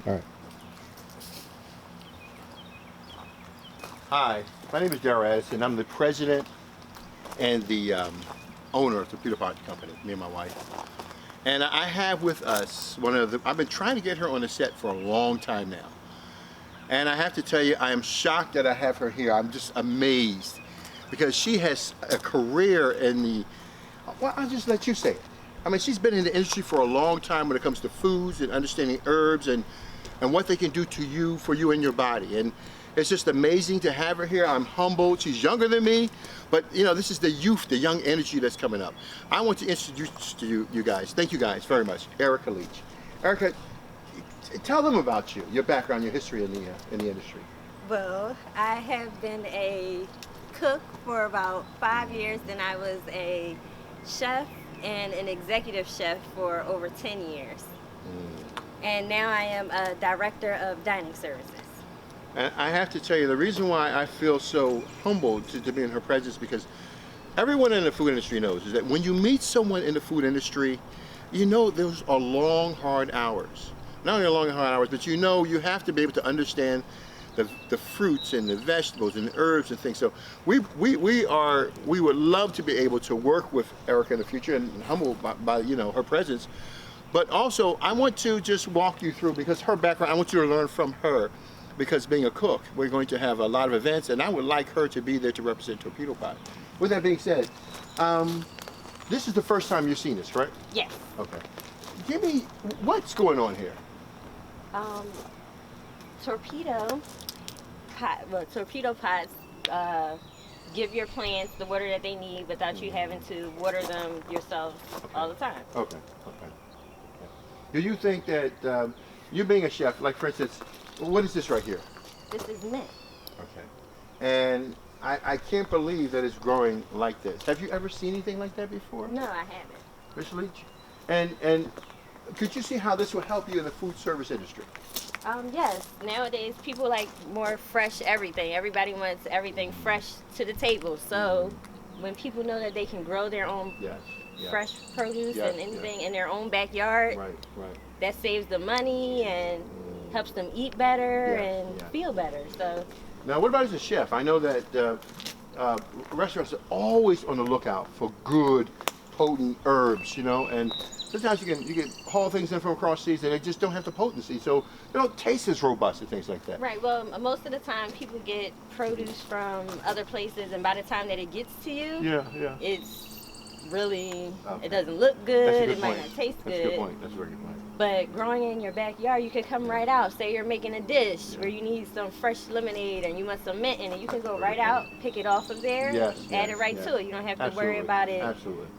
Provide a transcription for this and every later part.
All right. Hi, my name is Darrell Addison. I'm the president and the owner of the Peter Pot Company, me and my wife. And I have with us I've been trying to get her on the set for a long time now. And I have to tell you, I am shocked that I have her here. I'm just amazed because she has a career in well, I'll just let you say it. I mean, she's been in the industry for a long time when it comes to foods and understanding herbs and what they can do to you, for you and your body. And it's just amazing to have her here. I'm humbled. She's younger than me, but you know, this is the youth, the young energy that's coming up. I want to introduce to you guys. Thank you guys very much. Erica Leach. Erica, tell them about you, your background, your history in the industry. Well, I have been a cook for about 5 years, then I was a chef and an executive chef for over 10 years. And now I am a director of dining services. And I have to tell you, the reason why I feel so humbled to be in her presence, because everyone in the food industry knows is that when you meet someone in the food industry, you know those are long, hard hours. Not only long, hard hours, but you know you have to be able to understand the fruits and the vegetables and the herbs and things. So we would love to be able to work with Erica in the future, and humbled by you know, her presence. But also, I want to just walk you through, because her background, I want you to learn from her, because being a cook, we're going to have a lot of events, and I would like her to be there to represent Torpedo Pot. With that being said, this is the first time you've seen this, right? Yes. Okay. Give me, what's going on here? Torpedo pots give your plants the water that they need without you having to water them yourself all the time. Okay. Do you think that you being a chef, like for instance, what is this right here? This is mint. Okay. And I can't believe that it's growing like this. Have you ever seen anything like that before? No, I haven't. Ms. Leach? And could you see how this will help you in the food service industry? Yes. Nowadays, people like more fresh everything. Everybody wants everything fresh to the table. So when people know that they can grow their own fresh produce and anything in their own backyard, that saves them money and helps them eat better and feel better. So now, what about as a chef? I know that restaurants are always on the lookout for good, potent herbs, you know, and sometimes you can haul things in from across seas and they just don't have the potency, so they don't taste as robust and things like that. Right. Well, most of the time people get produce from other places, and by the time that it gets to you, it's really it doesn't look good. It might not taste good. That's a good point. That's a very good point. But growing in your backyard, you could come right out. Say you're making a dish where you need some fresh lemonade and you want some mint in it. You can go right out, pick it off of there, add it right to it. You don't have to worry about it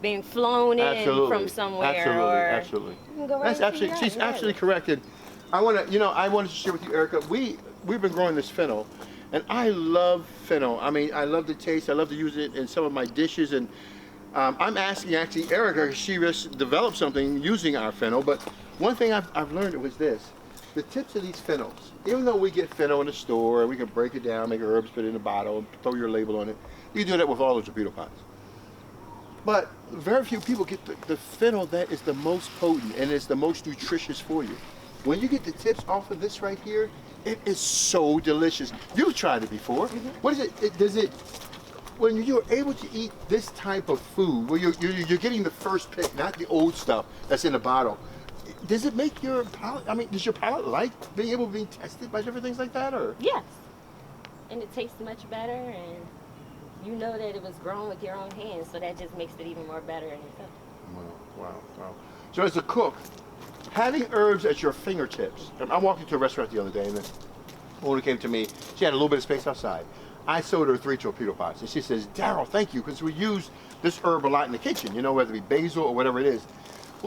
being flown in from somewhere. Absolutely. You can go right She's absolutely correct. And I wanted to share with you, Erica. We've been growing this fennel, and I love fennel. I mean, I love the taste. I love to use it in some of my dishes, and I'm asking actually Erica, she just developed something using our fennel. But one thing I've learned was this: the tips of these fennels. Even though we get fennel in the store, and we can break it down, make herbs, put it in a bottle, and throw your label on it. You can do that with all the torpedo pots. But very few people get the fennel that is the most potent and is the most nutritious for you. When you get the tips off of this right here, it is so delicious. You've tried it before. What is it? When you're able to eat this type of food, where you're getting the first pick, not the old stuff that's in the bottle, does it make your palate, I mean, does your palate like being able to be tested by different things like that, or? Yes. And it tastes much better, and you know that it was grown with your own hands, so that just makes it even more better in yourself. Wow. So as a cook, having herbs at your fingertips. I walked into a restaurant the other day, and the owner came to me. She had a little bit of space outside. I sold her 3 torpedo pots, and she says, "Darrell, thank you, because we use this herb a lot in the kitchen, you know, whether it be basil or whatever it is."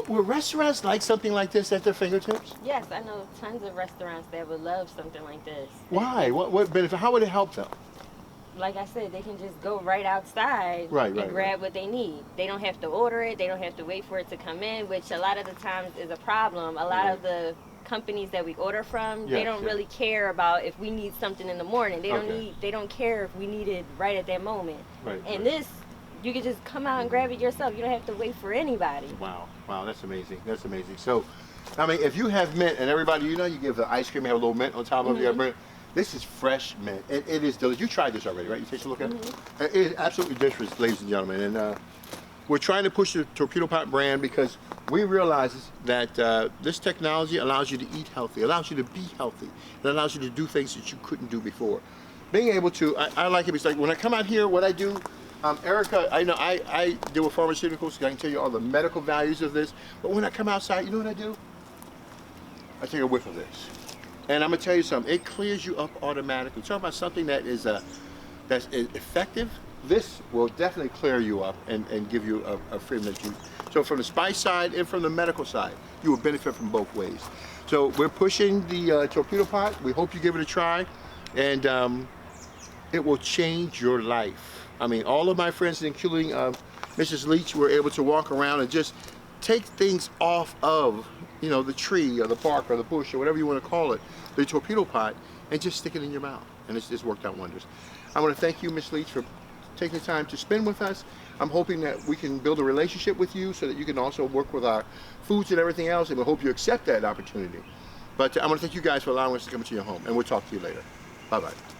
Will restaurants like something like this at their fingertips? Yes, I know tons of restaurants that would love something like this. Why? What benefit? How would it help them? Like I said, they can just go right outside and grab what they need. They don't have to order it. They don't have to wait for it to come in, which a lot of the times is a problem. A lot of the companies that we order from, they don't really care about if we need something in the morning. They don't care if we need it right at that moment. And this, you can just come out and grab it yourself. You don't have to wait for anybody. Wow, that's amazing. So I mean, if you have mint, and everybody, you know, you give the ice cream, have a little mint on top of it. Mint. This is fresh mint. It is delicious. You tried this already, right? You take a look at it? It is absolutely delicious, ladies and gentlemen. And we're trying to push the Torpedo Pot brand because we realize that this technology allows you to eat healthy, allows you to be healthy, it allows you to do things that you couldn't do before. Being able to, I like it. It's like when I come out here, what I do, Erica, I know I deal with pharmaceuticals, so I can tell you all the medical values of this. But when I come outside, you know what I do? I take a whiff of this. And I'm gonna tell you something, it clears you up automatically. Talk about something that is that's effective. This will definitely clear you up and give you a freedom that you. So from the spice side and from the medical side, you will benefit from both ways. So we're pushing the Torpedo Pot. We hope you give it a try, and it will change your life. I mean, all of my friends, including Mrs. Leach, were able to walk around and just take things off of, you know, the tree or the bark or the bush or whatever you want to call it, the Torpedo Pot, and just stick it in your mouth. And it's worked out wonders. I want to thank you, Miss Leach, for taking the time to spend with us. I'm hoping that we can build a relationship with you so that you can also work with our foods and everything else, and we hope you accept that opportunity. But I want to thank you guys for allowing us to come into your home, and we'll talk to you later. Bye-bye.